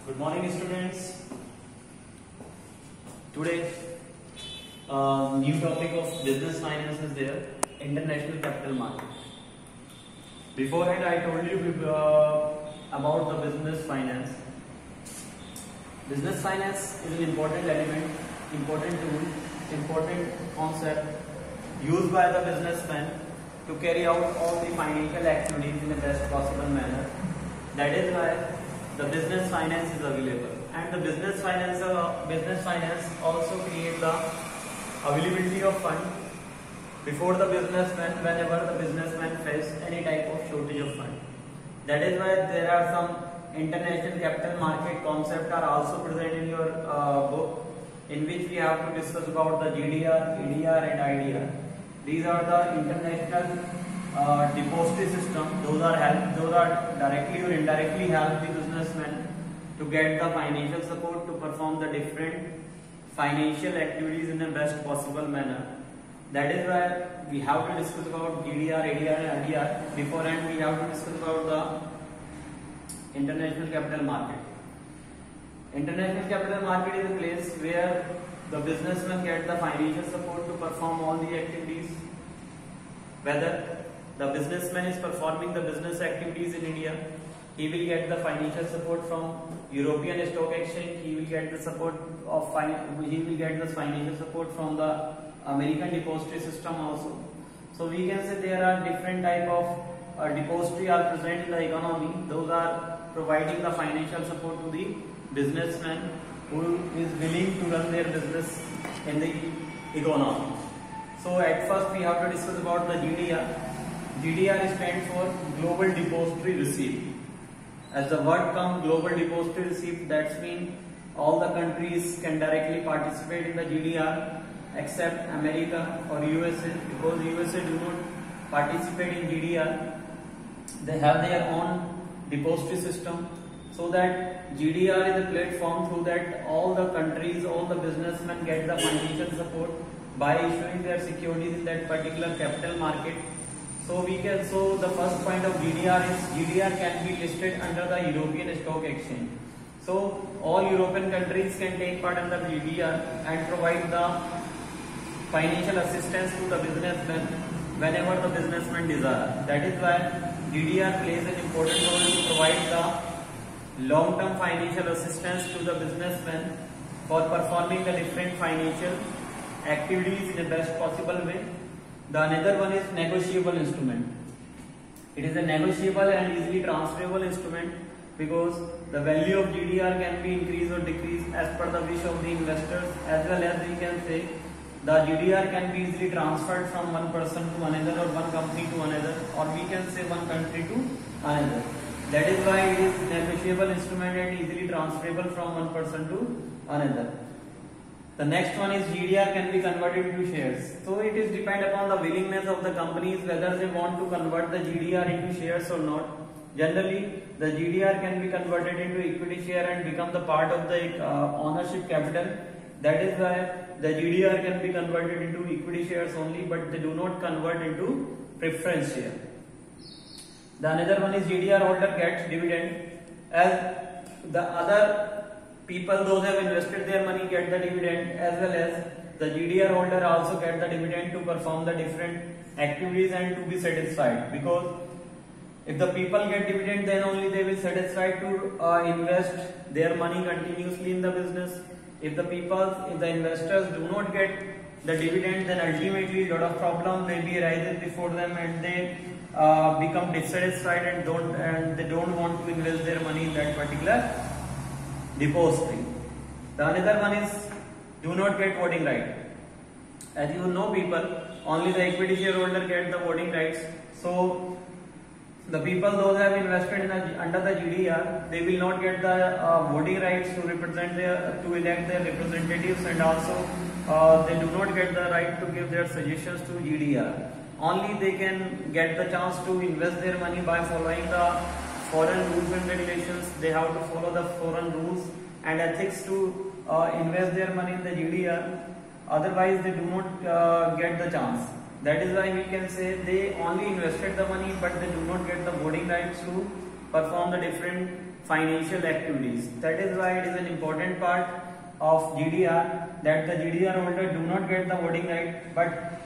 Good morning, students. Today, new topic of business finance is there, international capital market. Beforehand, I told you about the business finance. Business finance is an important element, important tool, important concept used by the businessman to carry out all the financial activities in the best possible manner. That is why the business finance is available, and the business finance also create the availability of fund before the businessman whenever the businessman face any type of shortage of fund. That is why there are some international capital market concept are also present in your book, in which we have to discuss about the GDR, EDR and IDR. These are the international depository system. Those are directly or indirectly help the businessman to get the financial support to perform the different financial activities in the best possible manner. That is why we have to discuss about GDR, ADR and IDR. Beforehand, we have to discuss about the international capital market. International capital market is a place where the businessman get the financial support to perform all the activities. Whether the businessman is performing the business activities in India, he will get the financial support from European Stock Exchange. He will get the support of this financial support from the American depository system also. So we can say there are different type of depository are present in the economy. Those are providing the financial support to the businessman who is willing to run their business in the economy. So at first we have to discuss about the GDR. GDR stands for Global Depository Receipt. As the word comes, Global Depository Receipt, that means all the countries can directly participate in the GDR except America or USA, because USA do not participate in GDR. They have their own depository system. So that GDR is a platform through that all the countries, all the businessmen get the financial support by issuing their securities in that particular capital market. So the first point of GDR is GDR can be listed under the European Stock Exchange. So all European countries can take part in the GDR and provide the financial assistance to the businessman whenever the businessman desires. That is why GDR plays an important role to provide the long-term financial assistance to the businessman for performing the different financial activities in the best possible way. The another one is negotiable instrument. It is a negotiable and easily transferable instrument because the value of GDR can be increased or decreased as per the wish of the investors, as well as we can say the GDR can be easily transferred from one person to another or one company to another, or we can say one country to another. That is why it is negotiable instrument and easily transferable from one person to another. The next one is GDR can be converted into shares. So it is depend upon the willingness of the companies whether they want to convert the GDR into shares or not. Generally, the GDR can be converted into equity share and become the part of the ownership capital. That is why the GDR can be converted into equity shares only, but they do not convert into preference share. The another one is GDR holder gets dividend, as the other people, those have invested their money, get the dividend, as well as the GDR holder also get the dividend to perform the different activities and to be satisfied. Because if the people get dividend, then only they will satisfied to invest their money continuously in the business. If the investors do not get the dividend, then ultimately a lot of problem may be arises before them, and they become dissatisfied and they don't want to invest their money in that particular depository. The another one is do not get voting right. As you know, people, only the equity shareholder get the voting rights. So the people those have invested under the GDR, they will not get the voting rights to elect their representatives, and also they do not get the right to give their suggestions to GDR. Only they can get the chance to invest their money by following the foreign rules and regulations. They have to follow the foreign rules and ethics to invest their money in the GDR. Otherwise, they do not get the chance. That is why we can say they only invested the money, but they do not get the voting rights to perform the different financial activities. That is why it is an important part of GDR that the GDR holder do not get the voting right, but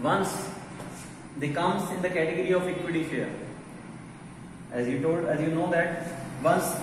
once they comes in the category of equity share, as you know that once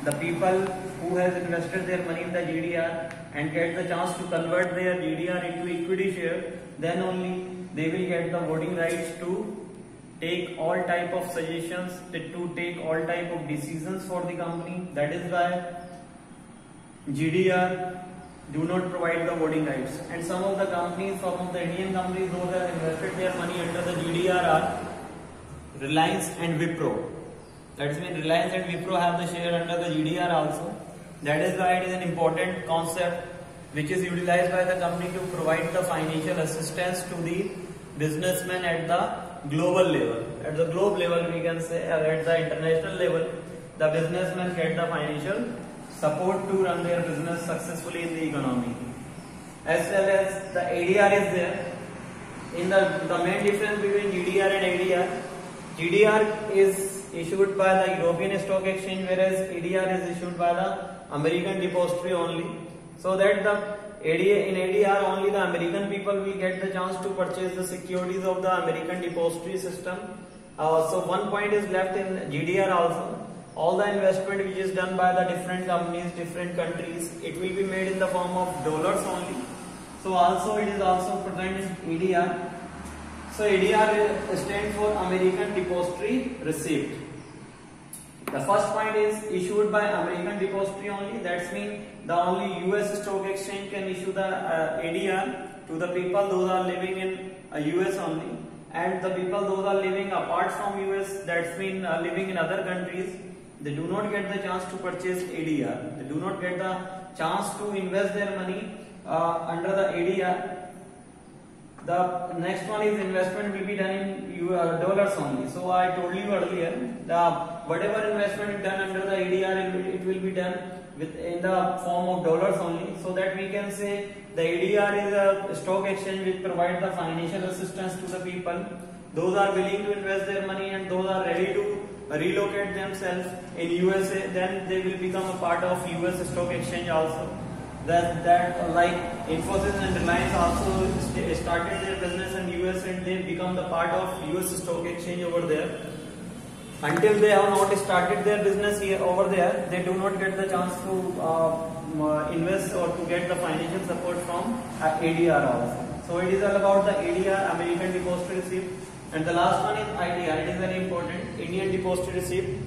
the people who has invested their money in the GDR and get the chance to convert their GDR into equity share, then only they will get the voting rights to take all type of suggestions, to take all type of decisions for the company. That is why GDR do not provide the voting rights. And some of the companies, some of the Indian companies, those that invested their money under the GDR are Reliance and Wipro. That means Reliance and Wipro have the share under the GDR also. That is why it is an important concept which is utilized by the company to provide the financial assistance to the businessmen at the global level. At the globe level, we can say, at the international level, the businessmen get the financial support to run their business successfully in the economy. As well as the ADR is there. In the main difference between GDR and ADR, GDR is issued by the European Stock Exchange, whereas ADR is issued by the American Depository only. So that in ADR only the American people will get the chance to purchase the securities of the American Depository system. So one point is left in GDR also. All the investment which is done by the different companies, different countries, it will be made in the form of dollars only. So also it is also present in ADR. So ADR stands for American Depository Receipt. The first point is issued by American Depository only. That means the only US Stock Exchange can issue the ADR to the people those are living in US only, and the people those are living apart from US, that means living in other countries, they do not get the chance to purchase ADR. They do not get the chance to invest their money under the ADR. The next one is investment will be done in dollars only. So I told you earlier, whatever investment done under the ADR, it will be done in the form of dollars only. So that we can say the ADR is a stock exchange which provides the financial assistance to the people. Those are willing to invest their money and those are ready to relocate themselves in USA. Then they will become a part of US Stock Exchange also. That like Infosys and Reliance also started their business in US and they become the part of US Stock Exchange over there. Until they have not started their business here over there, they do not get the chance to invest or to get the financial support from ADR also. So it is all about the ADR, American Depository Receipt, and the last one is IDR. It is very important, Indian Depository Receipt.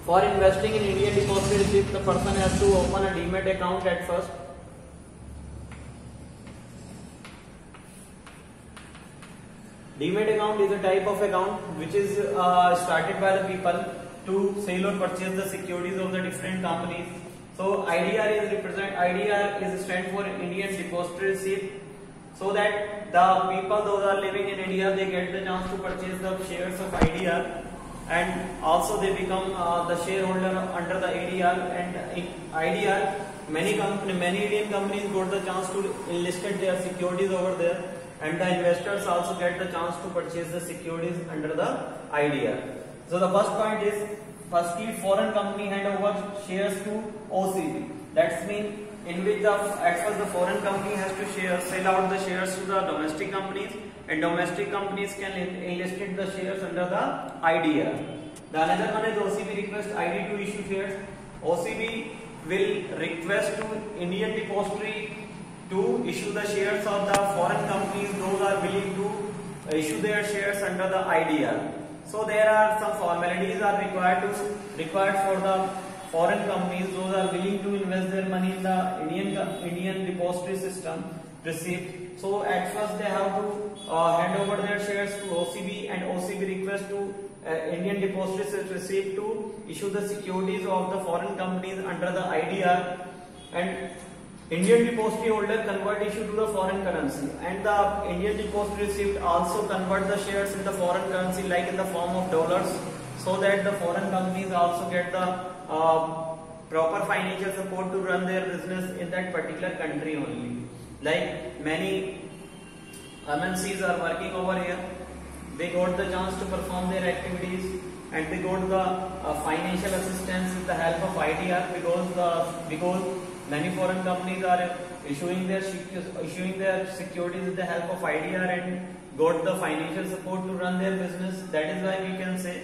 For investing in Indian Depository Receipt, the person has to open a Demat account at first. Demat account is a type of account which is started by the people to sell or purchase the securities of the different companies. So IDR is stand for Indian Depository Receipt, so that the people those are living in India, they get the chance to purchase the shares of IDR, and also they become the shareholder under the ADR. And in IDR, many Indian companies got the chance to enlisted their securities over there, and the investors also get the chance to purchase the securities under the IDR. So the first point is, firstly, foreign company hand over shares to OCB. That means in which at first the foreign company has to sell out the shares to the domestic companies, and domestic companies can enlist the shares under the IDR. The another one is OCB request ID to issue shares. OCB will request to Indian Depository to issue the shares of the foreign companies those are willing to issue their shares under the IDR. So there are some formalities are required for the foreign companies those are willing to invest their money in the Indian Depository System receipt. So at first they have to hand over their shares to OCB, and OCB request to Indian Depository Receipt to issue the securities of the foreign companies under the IDR, and Indian Depository holder convert issue to the foreign currency, and the Indian Depository Receipt also convert the shares in the foreign currency like in the form of dollars, so that the foreign companies also get the proper financial support to run their business in that particular country only. Like many MNCs are working over here, they got the chance to perform their activities and they got the financial assistance with the help of IDR, because many foreign companies are issuing their securities with the help of IDR and got the financial support to run their business. That is why we can say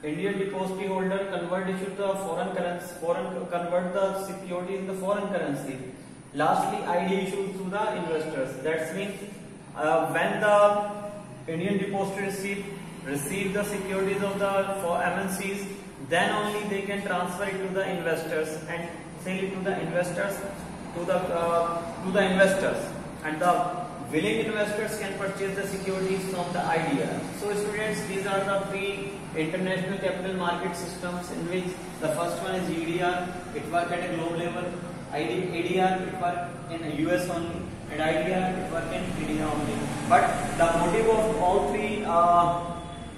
Indian depository holder convert the security in the foreign currency. Lastly, ID issued to the investors. That means when the Indian depository receive the securities of the MNCs, then only they can transfer it to the investors and sell it to the investors and the willing investors can purchase the securities from the IDR. So students, these are the three international capital market systems in which the first one is EDR, it works at a global level, ADR, it works in US only, and IDR, it works in India only. But the motive of all three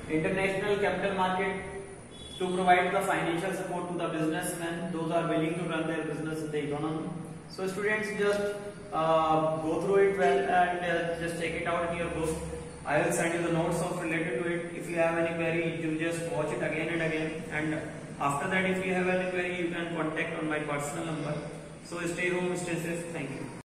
international capital market to provide the financial support to the businessmen, those are willing to run their business in the economy. So students, just go through it well and just check it out in your book. I will send you the notes of related to it. If you have any query, you just watch it again and again, and after that if you have any query, you can contact on my personal number. So stay home, stay safe. Thank you.